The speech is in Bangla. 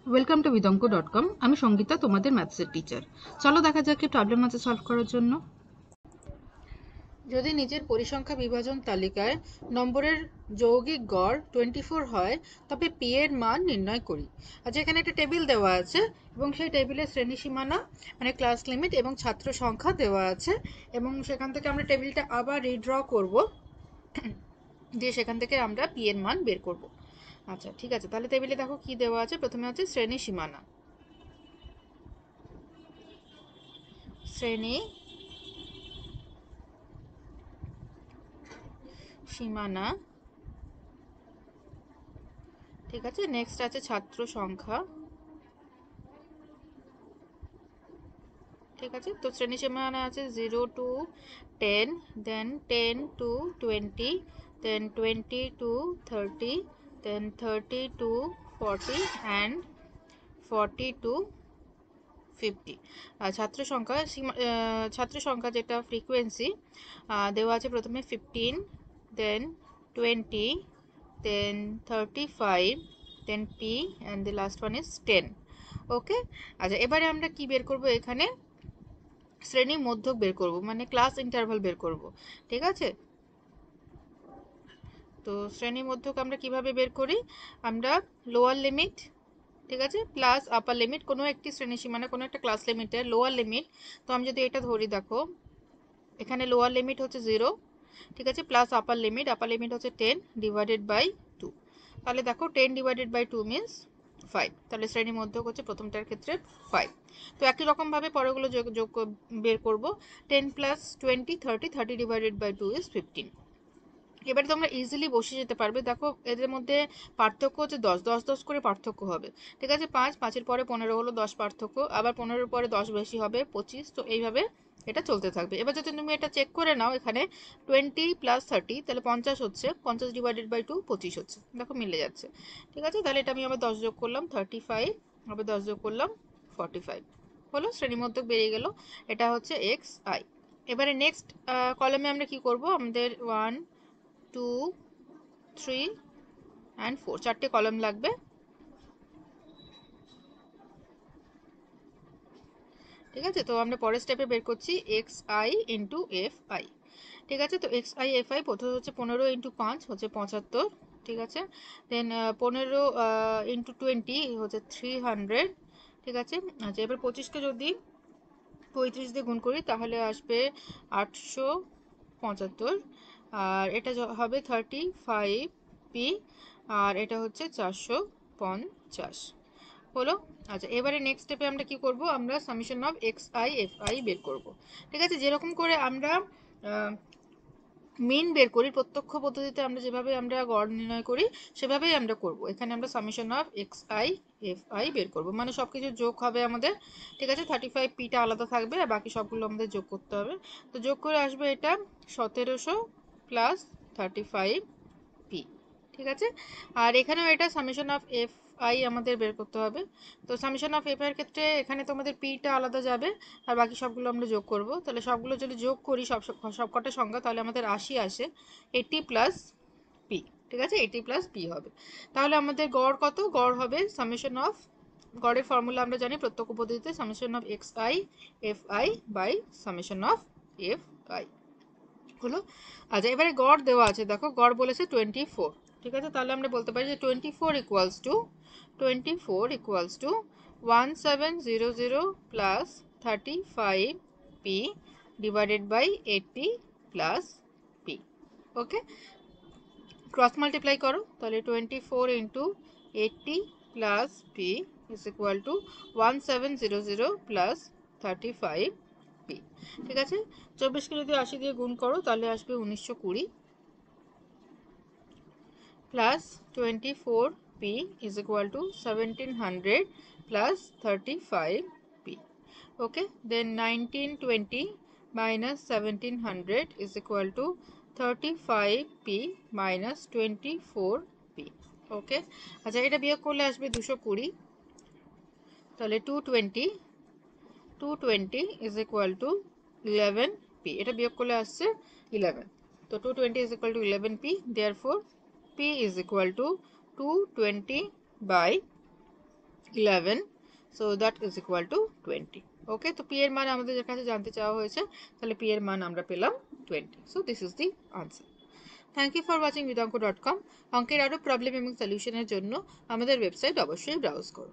Welcome to বিদঙ্ক.com। আমি সঙ্গীতা, তোমাদের ম্যাথসের টিচার। চলো দেখা যাক কি প্রবলেম আছে সলভ করার জন্য। যদি নিচের পরিসংখ্যা বিভাজন তালিকায় নম্বরের যৌগিক গড় 24 হয় তবে পি এর মান নির্ণয় করি। আচ্ছা, এখানে একটা টেবিল দেওয়া আছে এবং সেই টেবিলের শ্রেণী সীমানা মানে ক্লাস লিমিট এবং ছাত্র সংখ্যা দেওয়া আছে এবং সেখান থেকে আমরা টেবিলটা আবার রিড্র করব, দিয়ে সেখান থেকে আমরা পি এর মান বের করব। আচ্ছা ঠিক আছে, তাহলে টেবিলে দেখো কি দেওয়া আছে। প্রথমে আছে শ্রেণী সীমানা, শ্রেণী সীমানা, ঠিক আছে। নেক্সট আছে ছাত্র সংখ্যা, ঠিক আছে। তো শ্রেণী সীমানা আছে 0 to 10, then 10 to 20, then 20 to 30, then 30 to 40 and 40 to 50। ছাত্র সংখ্যা যেটা ফ্রিকোয়েন্সি দেওয়া আছে প্রথমে 15, দেন 20, then 35, then p and the last one is 10। ওকে, আচ্ছা এবারে আমরা কি বের করব, এখানে শ্রেণী মধ্যক বের করব, মানে ক্লাস ইন্টারভাল বের করব, ঠিক আছে। তো শ্রেণী মধ্যক আমরা কিভাবে বের করি, আমরা লোয়ার লিমিট, ঠিক আছে, প্লাস আপার লিমিট, কোনো একটি শ্রেণী সীমানা কোনো একটা ক্লাস লিমিটের লোয়ার লিমিট। তো আমি যদি এটা ধরি, দেখো এখানে লোয়ার লিমিট হচ্ছে 0, ঠিক আছে, প্লাস আপার লিমিট হচ্ছে 10 ডিভাইডেড বাই 2। তাহলে দেখো 10 ডিভাইডেড বাই 2 মিন্স 5। তাহলে শ্রেণী মধ্যক হচ্ছে প্রথমটার ক্ষেত্রে 5। তো একই রকমভাবে পরেগুলো যোগ বের করব। 10 প্লাস 20 30, 30 ডিভাইডেড বাই 2 ইজ 15। এবারে তোমরা ইজিলি বসে যেতে পারবে। দেখো এদের মধ্যে পার্থক্য হচ্ছে 10 10 10 করে পার্থক্য হবে, ঠিক আছে। 5 5-এর পরে 15 হলো 10 পার্থক্য, আবার 15-এর পরে 10 বেশি হবে 25। তো এইভাবে এটা চলতে থাকবে। এবার যদি তুমি এটা চেক করে নাও, এখানে 20 প্লাস 30 তাহলে 50 হচ্ছে, 50 ডিভাইডেড বাই 2 25 হচ্ছে, দেখো মিলে যাচ্ছে, ঠিক আছে। তাহলে এটা আমি আবার 10 যোগ করলাম 35, আবার 10 যোগ করলাম 45 হলো, শ্রেণীমধ্যক বেরিয়ে গেল। এটা হচ্ছে এক্স আই। এবারে নেক্সট কলামে আমরা কি করব, আমাদের 1 2 3 and 4 চারটে কলাম লাগবে, ঠিক আছে। তো আমরা পরের স্টেপে বের করছি x I into F I, ঠিক আছে। তো এক্স আই এফ আই প্রথমে হচ্ছে 15 ইন্টু 5 হচ্ছে 75, ঠিক আছে। দেন 15 ইন্টু 20 হচ্ছে 300, ঠিক আছে। আচ্ছা এবার 25কে যদি 35 দিয়ে গুণ করি তাহলে আসবে 875, আর এটা হবে 35 পি, আর এটা হচ্ছে 450 হলো। আচ্ছা এবারে নেক্সট স্টেপে আমরা কি করব, আমরা summation of X I F I বের করব, ঠিক আছে। যেরকম করে আমরা মিন বের করি প্রত্যক্ষ পদ্ধতিতে, আমরা যেভাবে আমরা গড় নির্ণয় করি সেভাবেই আমরা করব। এখানে আমরা summation of X I F I বের করব, মানে সবকিছু যোগ হবে আমাদের, ঠিক আছে। 35 পিটা আলাদা থাকবে আর বাকি সবগুলো আমাদের যোগ করতে হবে। তো যোগ করে আসবে এটা 1700 প্লাস 35 পি, ঠিক আছে। আর এখানেও এটা সামেশন অফ এফ আই আমাদের বের করতে হবে। তো সামেশন অফ এফ এর ক্ষেত্রে এখানে তোমাদের পিটা আলাদা যাবে আর বাকি সবগুলো আমরা যোগ করব। তাহলে সবগুলো যদি যোগ করি সবকটা সংখ্যা, তাহলে আমাদের 80 আসে, 80 প্লাস পি, ঠিক আছে, 80 প্লাস পি হবে। তাহলে আমাদের গড় কত, গড় হবে সামেশন অফ, গড়ের ফর্মুলা আমরা জানি প্রত্যক্ষ পদ্ধতিতে, summation of X I F I by summation of F I হলো। আচ্ছা এবারে গড় দেওয়া আছে, দেখো গড় বলেছে 24, ঠিক আছে। তাহলে আমরা বলতে পারি যে 24 equals to 1700 plus 35 P divided by 80 plus P. Okay, cross multiply করো, তাহলে 24 into 80 plus P is equal to 1700 plus 35 P, ঠিক আছে। 24কে যদি 80 দিয়ে গুণ করো তাহলে আসবে 1920 plus 24 P is equal to 1700 plus 35 P. Okay, then 1920 minus 1700 is equal to 35p minus 24p। Okay, আচ্ছা এটা বিয়োগ করলে আসবে 220, তাহলে 220 is equal to 11p, এটা বিয়োগ করলে আসছে 11। তো 220 is equal to 11p, therefore p is equal to 220 by 11, so that is equal to 20. ওকে, তো p এর মান আমাদের কাছে জানতে চাওয়া হয়েছে, তাহলে p এর মান আমরা পেলাম 20. So this is the answer. Thank you for watching vedanko.com। অঙ্কের আরও প্রবলেম এবং সলিউশনের জন্য আমাদের ওয়েবসাইট অবশ্যই ব্রাউজ করো।